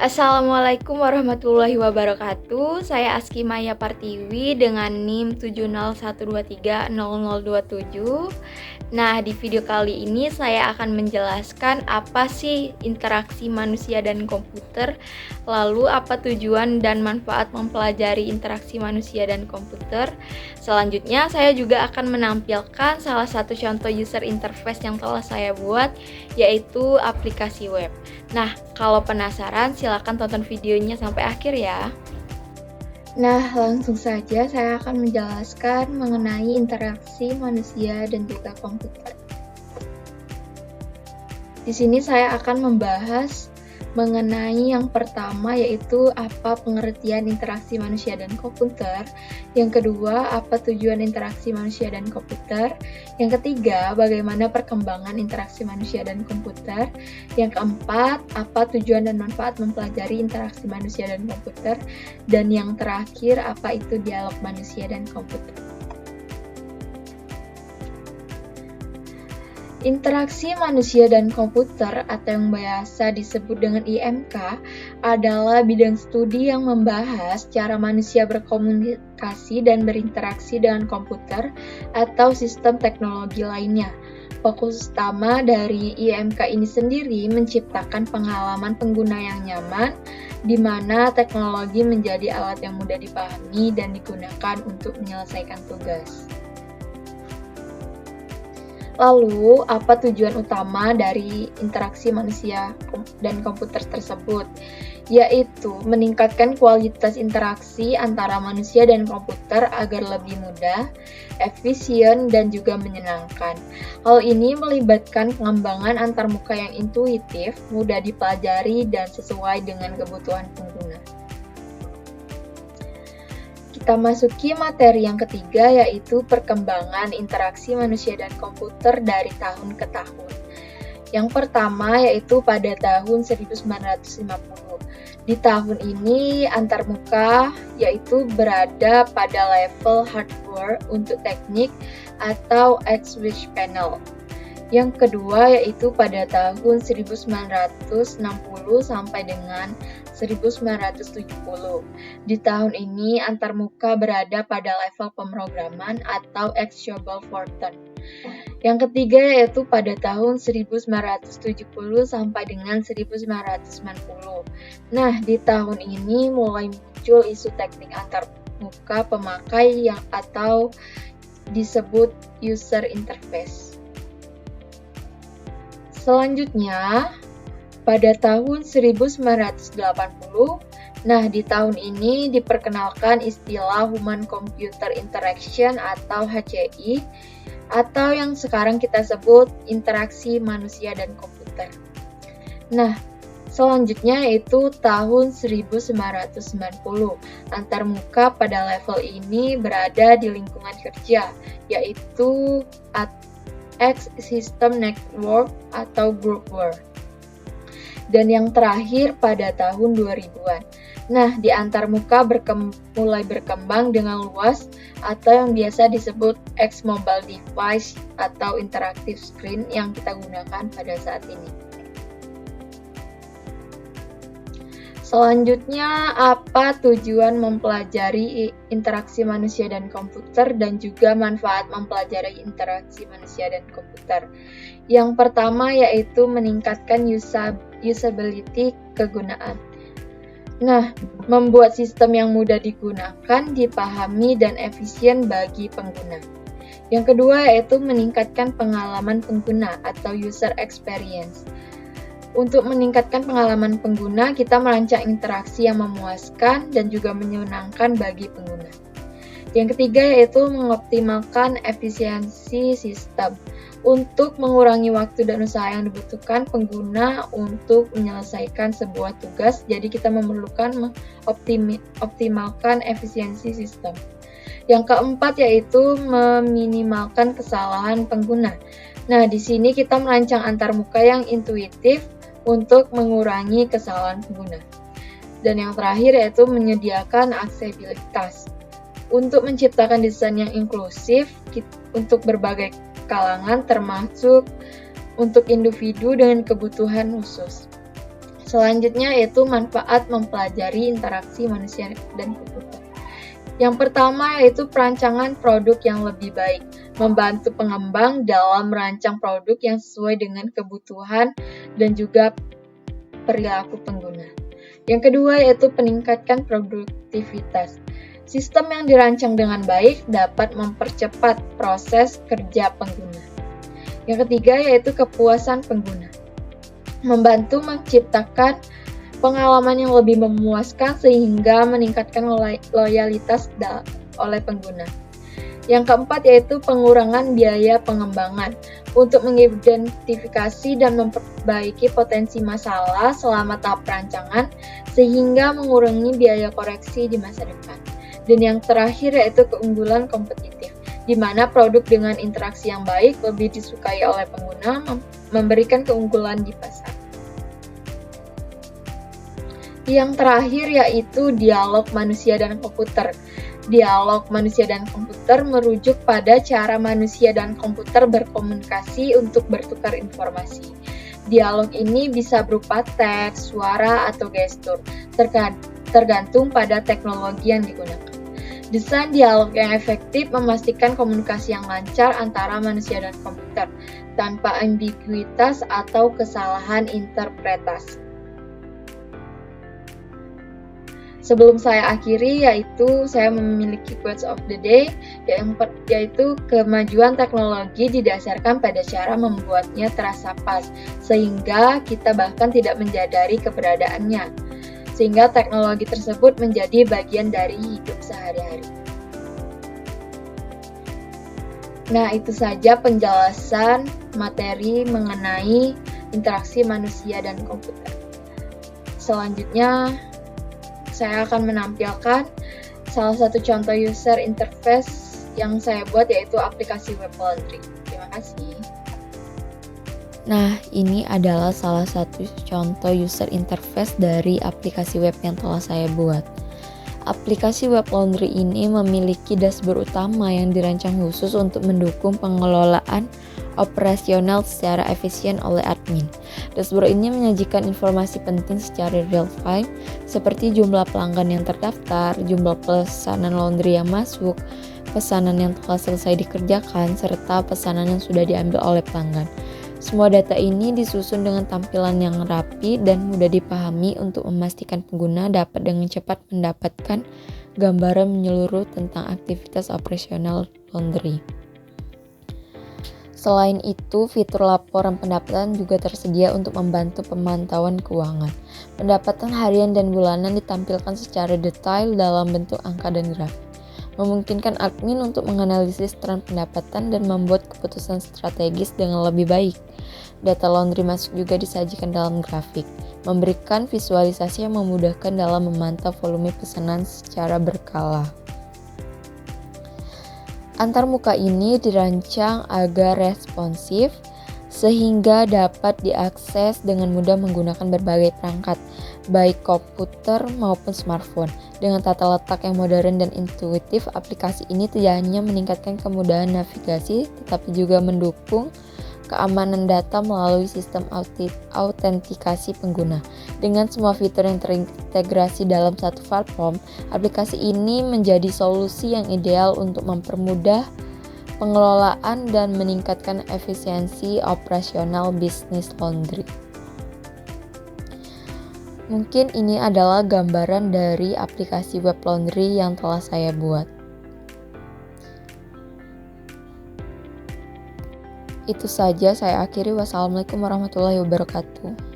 Assalamualaikum warahmatullahi wabarakatuh. Saya Aski Maya Partiwi dengan NIM 701230027. Nah, di video kali ini saya akan menjelaskan apa sih interaksi manusia dan komputer, lalu apa tujuan dan manfaat mempelajari interaksi manusia dan komputer. Selanjutnya, saya juga akan menampilkan salah satu contoh user interface yang telah saya buat, yaitu aplikasi web. Nah, kalau penasaran silakan tonton videonya sampai akhir ya. Nah, langsung saja saya akan menjelaskan mengenai interaksi manusia dan juga komputer. Di sini saya akan membahas mengenai yang pertama, yaitu apa pengertian interaksi manusia dan komputer. Yang kedua, apa tujuan interaksi manusia dan komputer. Yang ketiga, bagaimana perkembangan interaksi manusia dan komputer. Yang keempat, apa tujuan dan manfaat mempelajari interaksi manusia dan komputer. Dan yang terakhir, apa itu dialog manusia dan komputer. Interaksi manusia dan komputer atau yang biasa disebut dengan IMK adalah bidang studi yang membahas cara manusia berkomunikasi dan berinteraksi dengan komputer atau sistem teknologi lainnya. Fokus utama dari IMK ini sendiri menciptakan pengalaman pengguna yang nyaman, di mana teknologi menjadi alat yang mudah dipahami dan digunakan untuk menyelesaikan tugas. Lalu, apa tujuan utama dari interaksi manusia dan komputer tersebut? Yaitu meningkatkan kualitas interaksi antara manusia dan komputer agar lebih mudah, efisien, dan juga menyenangkan. Hal ini melibatkan pengembangan antarmuka yang intuitif, mudah dipelajari, dan sesuai dengan kebutuhan pengguna. Kita masuki materi yang ketiga, yaitu perkembangan interaksi manusia dan komputer dari tahun ke tahun. Yang pertama yaitu pada tahun 1950. Di tahun ini antarmuka yaitu berada pada level hardware untuk teknik atau X-Switch panel. Yang kedua yaitu pada tahun 1960 sampai dengan 1970. Di tahun ini antarmuka berada pada level pemrograman atau Executable Fortran. Yang ketiga yaitu pada tahun 1970 sampai dengan 1990. Nah, di tahun ini mulai muncul isu teknik antarmuka pemakai yang atau disebut user interface. Selanjutnya, pada tahun 1980, nah di tahun ini diperkenalkan istilah Human Computer Interaction atau HCI, atau yang sekarang kita sebut interaksi manusia dan komputer. Nah, selanjutnya yaitu tahun 1990, antarmuka pada level ini berada di lingkungan kerja, yaitu X System Network atau Groupware. Dan yang terakhir pada tahun 2000-an. Nah, di antarmuka mulai berkembang dengan luas atau yang biasa disebut X Mobile Device atau Interactive Screen yang kita gunakan pada saat ini. Selanjutnya, apa tujuan mempelajari interaksi manusia dan komputer dan juga manfaat mempelajari interaksi manusia dan komputer? Yang pertama yaitu meningkatkan usability kegunaan. Nah, membuat sistem yang mudah digunakan, dipahami, dan efisien bagi pengguna. Yang kedua yaitu meningkatkan pengalaman pengguna atau user experience. Untuk meningkatkan pengalaman pengguna, kita merancang interaksi yang memuaskan dan juga menyenangkan bagi pengguna. Yang ketiga yaitu mengoptimalkan efisiensi sistem. Untuk mengurangi waktu dan usaha yang dibutuhkan pengguna untuk menyelesaikan sebuah tugas, jadi kita memerlukan mengoptimalkan efisiensi sistem. Yang keempat yaitu meminimalkan kesalahan pengguna. Nah, di sini kita merancang antarmuka yang intuitif untuk mengurangi kesalahan pengguna. Dan yang terakhir yaitu menyediakan aksesibilitas. Untuk menciptakan desain yang inklusif untuk berbagai kalangan termasuk untuk individu dengan kebutuhan khusus. Selanjutnya yaitu manfaat mempelajari interaksi manusia dan komputer. Yang pertama yaitu perancangan produk yang lebih baik, membantu pengembang dalam merancang produk yang sesuai dengan kebutuhan dan juga perilaku pengguna. Yang kedua yaitu peningkatkan produktivitas. Sistem yang dirancang dengan baik dapat mempercepat proses kerja pengguna. Yang ketiga yaitu kepuasan pengguna. Membantu menciptakan pengalaman yang lebih memuaskan sehingga meningkatkan loyalitas oleh pengguna. Yang keempat yaitu pengurangan biaya pengembangan untuk mengidentifikasi dan memperbaiki potensi masalah selama tahap perancangan sehingga mengurangi biaya koreksi di masa depan. Dan yang terakhir yaitu keunggulan kompetitif, di mana produk dengan interaksi yang baik lebih disukai oleh pengguna, memberikan keunggulan di pasar. Yang terakhir yaitu dialog manusia dan komputer. Dialog manusia dan komputer merujuk pada cara manusia dan komputer berkomunikasi untuk bertukar informasi. Dialog ini bisa berupa teks, suara, atau gestur, tergantung pada teknologi yang digunakan. Desain dialog yang efektif memastikan komunikasi yang lancar antara manusia dan komputer, tanpa ambiguitas atau kesalahan interpretasi. Sebelum saya akhiri, yaitu saya memiliki quotes of the day, yaitu kemajuan teknologi didasarkan pada cara membuatnya terasa pas, sehingga kita bahkan tidak menyadari keberadaannya, sehingga teknologi tersebut menjadi bagian dari hidup sehari-hari. Nah, itu saja penjelasan materi mengenai interaksi manusia dan komputer. Selanjutnya, saya akan menampilkan salah satu contoh user interface yang saya buat, yaitu aplikasi Web Laundry. Terima kasih. Nah, ini adalah salah satu contoh user interface dari aplikasi web yang telah saya buat. Aplikasi Web Laundry ini memiliki dashboard utama yang dirancang khusus untuk mendukung pengelolaan operasional secara efisien oleh admin. Dashboard ini menyajikan informasi penting secara real time seperti jumlah pelanggan yang terdaftar, jumlah pesanan laundry yang masuk, pesanan yang telah selesai dikerjakan, serta pesanan yang sudah diambil oleh pelanggan. Semua data ini disusun dengan tampilan yang rapi dan mudah dipahami untuk memastikan pengguna dapat dengan cepat mendapatkan gambaran menyeluruh tentang aktivitas operasional laundry. Selain itu, fitur laporan pendapatan juga tersedia untuk membantu pemantauan keuangan. Pendapatan harian dan bulanan ditampilkan secara detail dalam bentuk angka dan grafik, memungkinkan admin untuk menganalisis tren pendapatan dan membuat keputusan strategis dengan lebih baik. Data laundry masuk juga disajikan dalam grafik, memberikan visualisasi yang memudahkan dalam memantau volume pesanan secara berkala. Antarmuka ini dirancang agar responsif sehingga dapat diakses dengan mudah menggunakan berbagai perangkat, baik komputer maupun smartphone. Dengan tata letak yang modern dan intuitif, aplikasi ini tidak hanya meningkatkan kemudahan navigasi, tetapi juga mendukung keamanan data melalui sistem autentikasi pengguna. Dengan semua fitur yang terintegrasi dalam satu platform, aplikasi ini menjadi solusi yang ideal untuk mempermudah pengelolaan dan meningkatkan efisiensi operasional bisnis laundry. Mungkin ini adalah gambaran dari aplikasi Web Laundry yang telah saya buat. Itu saja, saya akhiri. Wassalamualaikum warahmatullahi wabarakatuh.